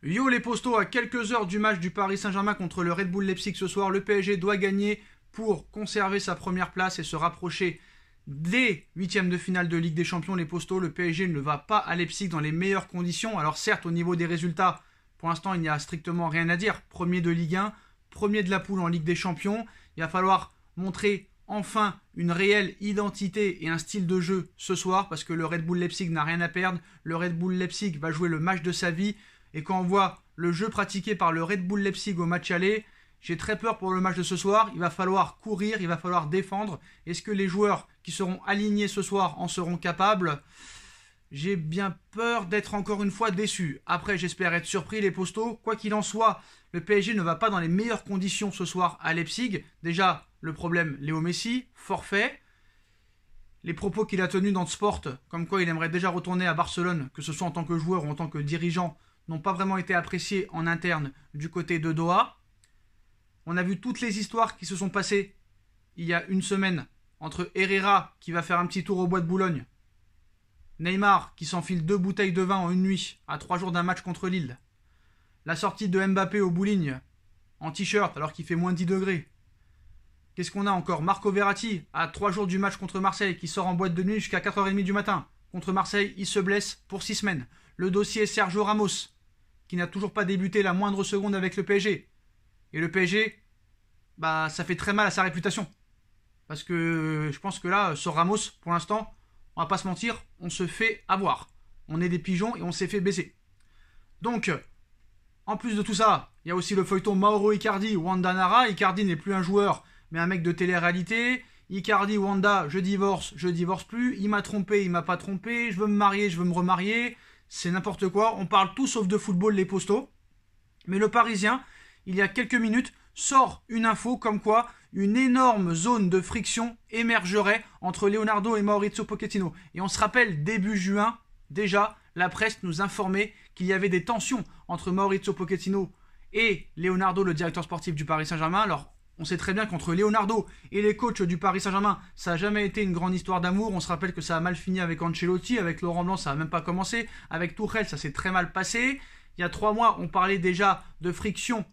Yo les postos, à quelques heures du match du Paris Saint-Germain contre le Red Bull Leipzig ce soir, le PSG doit gagner pour conserver sa première place et se rapprocher des huitièmes de finale de Ligue des Champions. Les postos, le PSG ne va pas à Leipzig dans les meilleures conditions. Alors certes, au niveau des résultats, pour l'instant, il n'y a strictement rien à dire. Premier de Ligue 1, premier de la poule en Ligue des Champions. Il va falloir montrer enfin une réelle identité et un style de jeu ce soir parce que le Red Bull Leipzig n'a rien à perdre. Le Red Bull Leipzig va jouer le match de sa vie. Et quand on voit le jeu pratiqué par le Red Bull Leipzig au match aller, j'ai très peur pour le match de ce soir. Il va falloir courir, il va falloir défendre. Est-ce que les joueurs qui seront alignés ce soir en seront capables? J'ai bien peur d'être encore une fois déçu. Après, j'espère être surpris les postos. Quoi qu'il en soit, le PSG ne va pas dans les meilleures conditions ce soir à Leipzig. Déjà, le problème, Léo Messi, forfait. Les propos qu'il a tenus dans le Sport, comme quoi il aimerait déjà retourner à Barcelone, que ce soit en tant que joueur ou en tant que dirigeant, n'ont pas vraiment été appréciés en interne du côté de Doha. On a vu toutes les histoires qui se sont passées il y a une semaine entre Herrera qui va faire un petit tour au bois de Boulogne, Neymar qui s'enfile 2 bouteilles de vin en une nuit à 3 jours d'un match contre Lille, la sortie de Mbappé au bowling en t-shirt alors qu'il fait moins 10 degrés. Qu'est-ce qu'on a encore? Marco Verratti à 3 jours du match contre Marseille qui sort en boîte de nuit jusqu'à 4h30 du matin. Contre Marseille, il se blesse pour 6 semaines. Le dossier Sergio Ramos qui n'a toujours pas débuté la moindre seconde avec le PSG. Et le PSG, ça fait très mal à sa réputation. Parce que je pense que là, sur Ramos, pour l'instant, on va pas se mentir, on se fait avoir. On est des pigeons et on s'est fait baiser. Donc, en plus de tout ça, il y a aussi le feuilleton Mauro Icardi, Wanda Nara. Icardi n'est plus un joueur, mais un mec de télé-réalité. Icardi, Wanda, je divorce plus. Il m'a trompé, il m'a pas trompé. Je veux me marier, je veux me remarier. C'est n'importe quoi. On parle tout sauf de football, les postos. Mais le Parisien, il y a quelques minutes, sort une info comme quoi une énorme zone de friction émergerait entre Leonardo et Maurizio Pochettino. Et on se rappelle, début juin, déjà, la presse nous informait qu'il y avait des tensions entre Maurizio Pochettino et Leonardo, le directeur sportif du Paris Saint-Germain. Alors, on sait très bien qu'entre Leonardo et les coachs du Paris Saint-Germain, ça n'a jamais été une grande histoire d'amour. On se rappelle que ça a mal fini avec Ancelotti, avec Laurent Blanc, ça n'a même pas commencé. Avec Tuchel, ça s'est très mal passé. Il y a 3 mois, on parlait déjà de friction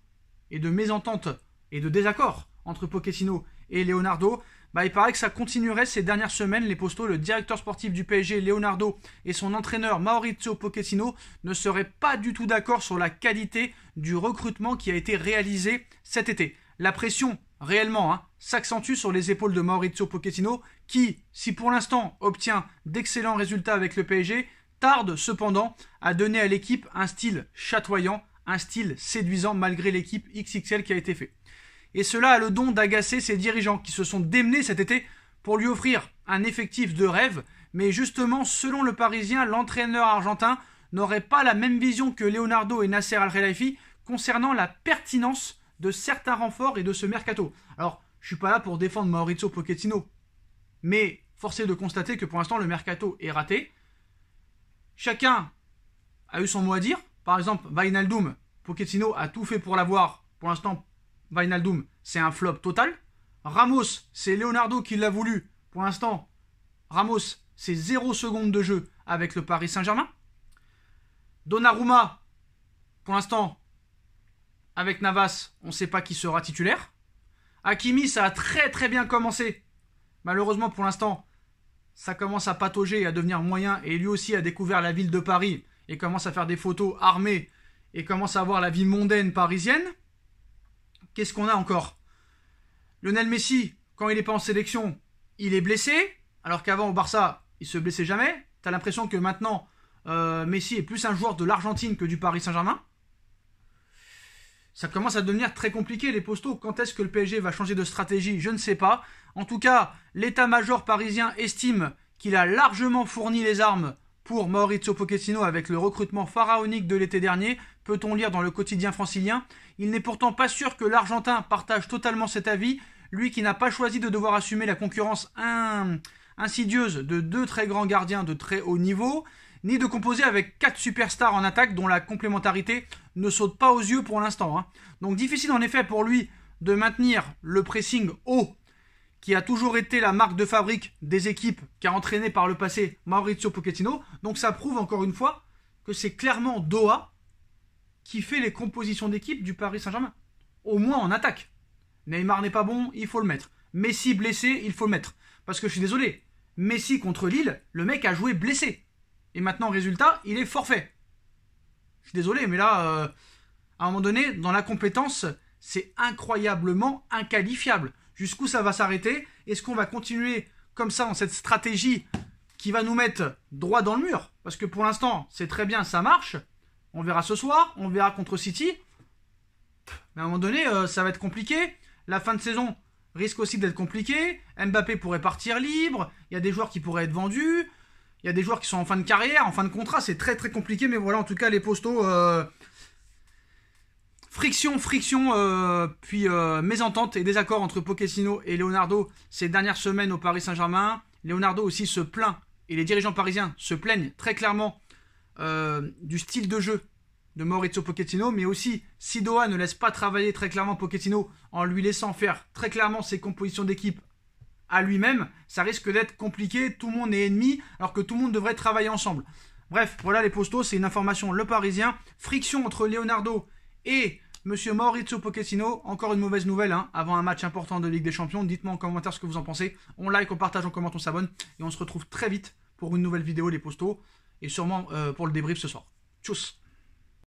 et de mésentente et de désaccord entre Pochettino et Leonardo. Il paraît que ça continuerait ces dernières semaines. Les postos, le directeur sportif du PSG, Leonardo, et son entraîneur Maurizio Pochettino ne seraient pas du tout d'accord sur la qualité du recrutement qui a été réalisé cet été. La pression, réellement, s'accentue sur les épaules de Maurizio Pochettino, qui, si pour l'instant obtient d'excellents résultats avec le PSG, tarde cependant à donner à l'équipe un style chatoyant, un style séduisant malgré l'équipe XXL qui a été fait. Et cela a le don d'agacer ses dirigeants qui se sont démenés cet été pour lui offrir un effectif de rêve, mais justement, selon le Parisien, l'entraîneur argentin n'aurait pas la même vision que Leonardo et Nasser Al-Khelaifi concernant la pertinence de certains renforts et de ce mercato. Alors, je suis pas là pour défendre Maurizio Pochettino, mais force est de constater que pour l'instant, le mercato est raté. Chacun a eu son mot à dire. Par exemple, Wijnaldum, Pochettino a tout fait pour l'avoir. Pour l'instant, Wijnaldum, c'est un flop total. Ramos, c'est Leonardo qui l'a voulu. Pour l'instant, Ramos, c'est 0 seconde de jeu avec le Paris Saint-Germain. Donnarumma, pour l'instant, avec Navas, on ne sait pas qui sera titulaire. Hakimi, ça a très très bien commencé. Malheureusement, pour l'instant, ça commence à patauger et à devenir moyen. Et lui aussi a découvert la ville de Paris et commence à faire des photos armées et commence à voir la vie mondaine parisienne. Qu'est-ce qu'on a encore? Lionel Messi, quand il n'est pas en sélection, il est blessé, alors qu'avant au Barça, il se blessait jamais. T'as l'impression que maintenant, Messi est plus un joueur de l'Argentine que du Paris Saint-Germain. Ça commence à devenir très compliqué, les postos. Quand est-ce que le PSG va changer de stratégie? Je ne sais pas. En tout cas, l'état-major parisien estime qu'il a largement fourni les armes pour Maurizio Pochettino avec le recrutement pharaonique de l'été dernier, peut-on lire dans le quotidien francilien. Il n'est pourtant pas sûr que l'Argentin partage totalement cet avis, lui qui n'a pas choisi de devoir assumer la concurrence insidieuse de 2 très grands gardiens de très haut niveau, ni de composer avec 4 superstars en attaque dont la complémentarité ne saute pas aux yeux pour l'instant. Donc difficile en effet pour lui de maintenir le pressing haut qui a toujours été la marque de fabrique des équipes qu'a entraîné par le passé Maurizio Pochettino. Donc ça prouve encore une fois que c'est clairement Doha qui fait les compositions d'équipe du Paris Saint-Germain. Au moins en attaque. Neymar n'est pas bon, il faut le mettre. Messi blessé, il faut le mettre. Parce que je suis désolé, Messi contre Lille, le mec a joué blessé. Et maintenant, résultat, il est forfait. Je suis désolé, mais là, à un moment donné, dans la compétence, c'est incroyablement inqualifiable. Jusqu'où ça va s'arrêter? Est-ce qu'on va continuer comme ça dans cette stratégie qui va nous mettre droit dans le mur? Parce que pour l'instant, c'est très bien, ça marche. On verra ce soir, on verra contre City. Mais à un moment donné, ça va être compliqué. La fin de saison risque aussi d'être compliquée. Mbappé pourrait partir libre. Il y a des joueurs qui pourraient être vendus. Il y a des joueurs qui sont en fin de carrière, en fin de contrat. C'est très très compliqué. Mais voilà, en tout cas, les postos... Friction, puis mésentente et désaccord entre Pochettino et Leonardo ces dernières semaines au Paris Saint-Germain. Leonardo aussi se plaint, et les dirigeants parisiens se plaignent très clairement du style de jeu de Mauricio Pochettino, mais aussi Sidoa ne laisse pas travailler très clairement Pochettino en lui laissant faire très clairement ses compositions d'équipe à lui-même. Ça risque d'être compliqué, tout le monde est ennemi, alors que tout le monde devrait travailler ensemble. Bref, voilà les postos, c'est une information Le Parisien. Friction entre Leonardo et Monsieur Mauricio Pochettino, encore une mauvaise nouvelle avant un match important de Ligue des Champions. Dites-moi en commentaire ce que vous en pensez. On like, on partage, on commente, on s'abonne. Et on se retrouve très vite pour une nouvelle vidéo, les postos. Et sûrement pour le débrief ce soir. Tchuss.